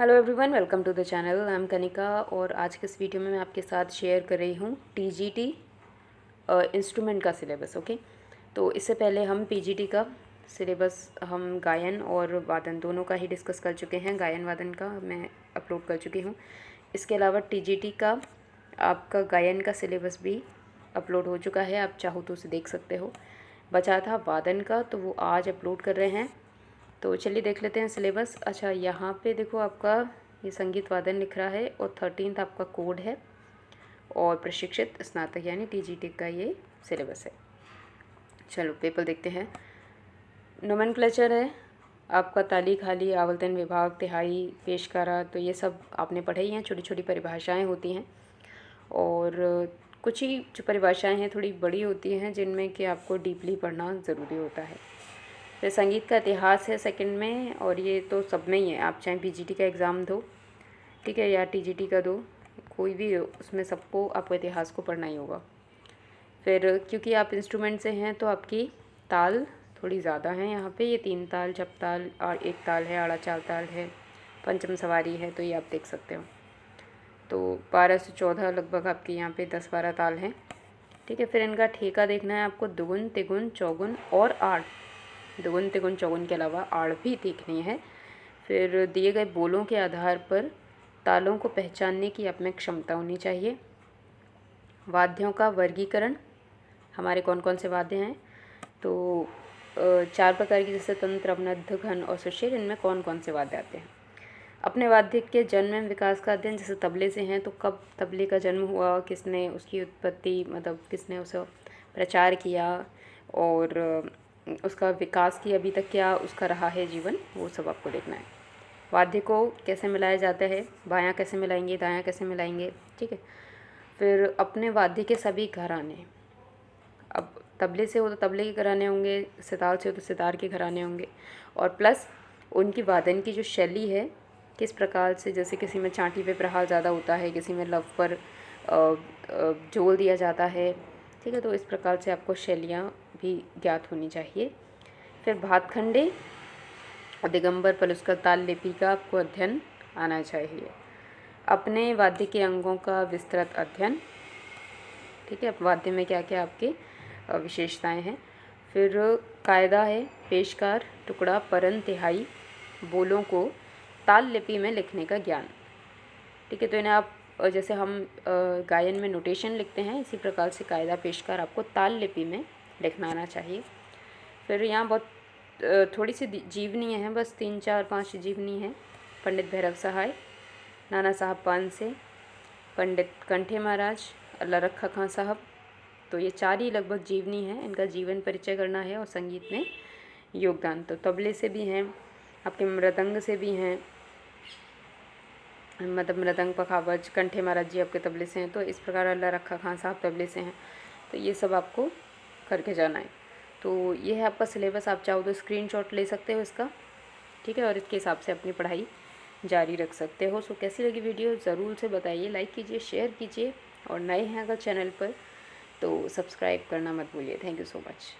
Hello everyone, welcome to the channel. I am Kanika और आज के इस वीडियो में मैं आपके साथ शेयर कर रही हूँ टीजीटी इंस्ट्रूमेंट का सिलेबस। ओके, तो इससे पहले हम पीजीटी का सिलेबस हम गायन और वादन दोनों का ही डिस्कस कर चुके हैं। गायन वादन का मैं अपलोड कर चुकी हूँ। इसके अलावा टीजीटी का आपका गायन का सिलेबस भी अपलोड हो चुका है, आप चाहो तो उसे देख सकते हो। बचा था वादन का, तो वो आज अपलोड कर रहे हैं। तो चलिए देख लेते हैं सिलेबस। अच्छा, यहाँ पे देखो आपका ये संगीत वादन लिख रहा है और 13th आपका कोड है और प्रशिक्षित स्नातक यानी टीजीटी का ये सिलेबस है। चलो पेपर देखते हैं। नोमेनक्लेचर है आपका ताली, खाली, आवर्तन, विभाग, तिहाई, पेशकारा, तो ये सब आपने पढ़े ही हैं। छोटी छोटी परिभाषाएँ होती हैं और कुछ ही जो परिभाषाएँ हैं थोड़ी बड़ी होती हैं जिनमें कि आपको डीपली पढ़ना ज़रूरी होता है। फिर संगीत का इतिहास है सेकंड में, और ये तो सब में ही है। आप चाहे पीजीटी का एग्ज़ाम दो, ठीक है, या टीजीटी का दो, कोई भी हो, उसमें सबको आपको इतिहास को पढ़ना ही होगा। फिर क्योंकि आप इंस्ट्रूमेंट से हैं तो आपकी ताल थोड़ी ज़्यादा है। यहाँ पे ये 3 ताल, जप ताल और 1 ताल है, आड़ा 4 ताल है, पंचम सवारी है, तो ये आप देख सकते हो। तो 12 से 14 लगभग आपके यहाँ पे 10-12 ताल हैं, ठीक है। फिर इनका ठेका देखना है आपको, दुगुन, तिगुन, चौगुन और आड़। दुगुन, तिगुन, चौगुन के अलावा आड़ भी देखनी है। फिर दिए गए बोलों के आधार पर तालों को पहचानने की आप में क्षमता होनी चाहिए। वाद्यों का वर्गीकरण, हमारे कौन कौन से वाद्य हैं, तो 4 प्रकार की, जैसे तंत्र, अवनद्ध, घन और सुषिर, इनमें कौन कौन से वाद्य आते हैं। अपने वाद्य के जन्म एवं विकास का अध्ययन, जैसे तबले से हैं तो कब तबले का जन्म हुआ, किसने उसकी उत्पत्ति, मतलब किसने उसे प्रचार किया और उसका विकास की अभी तक क्या उसका रहा है जीवन, वो सब आपको देखना है। वाद्य को कैसे मिलाया जाता है, बायां कैसे मिलाएंगे, दायां कैसे मिलाएंगे, ठीक है। फिर अपने वाद्य के सभी घराने, अब तबले से हो तो तबले के घराने होंगे, सितार से हो तो सितार के घराने होंगे, और प्लस उनकी वादन की जो शैली है किस प्रकार से, जैसे किसी में चांटी पे प्रहार ज़्यादा होता है, किसी में लव पर जोर दिया जाता है, ठीक है। तो इस प्रकार से आपको शैलियाँ भी ज्ञात होनी चाहिए। फिर भातखंडे और दिगंबर पलुस्कर ताल लिपि का आपको अध्ययन आना चाहिए। अपने वाद्य के अंगों का विस्तृत अध्ययन, ठीक है, वाद्य में क्या क्या आपके विशेषताएं हैं। फिर कायदा है, पेशकार, टुकड़ा, परन, तिहाई, बोलों को ताल लिपि में लिखने का ज्ञान, ठीक है। तो इन्हें आप जैसे हम गायन में नोटेशन लिखते हैं, इसी प्रकार से कायदा, पेशकार आपको ताल लिपि में लिखना आना चाहिए। फिर यहाँ बहुत थोड़ी सी जीवनी है, बस 3-4-5 जीवनी है। पंडित भैरव सहाय, नाना साहब पानसे, पंडित कंठे महाराज, अल्लाह रखा खां साहब, तो ये 4 ही लगभग जीवनी है। इनका जीवन परिचय करना है और संगीत में योगदान। तो तबले से भी हैं, आपके मृदंग से भी हैं, मतलब मृदंग पखावज, कंठे महाराज जी आपके तबले से हैं, तो इस प्रकार अल्लाह रखा खां साहब तबले से हैं। तो ये सब आपको करके जाना है। तो ये है आपका सिलेबस, आप चाहो तो स्क्रीनशॉट ले सकते हो इसका, ठीक है, और इसके हिसाब से अपनी पढ़ाई जारी रख सकते हो। सो कैसी लगी वीडियो ज़रूर से बताइए, लाइक कीजिए, शेयर कीजिए, और नए हैं अगर चैनल पर तो सब्सक्राइब करना मत भूलिए। Thank you so much.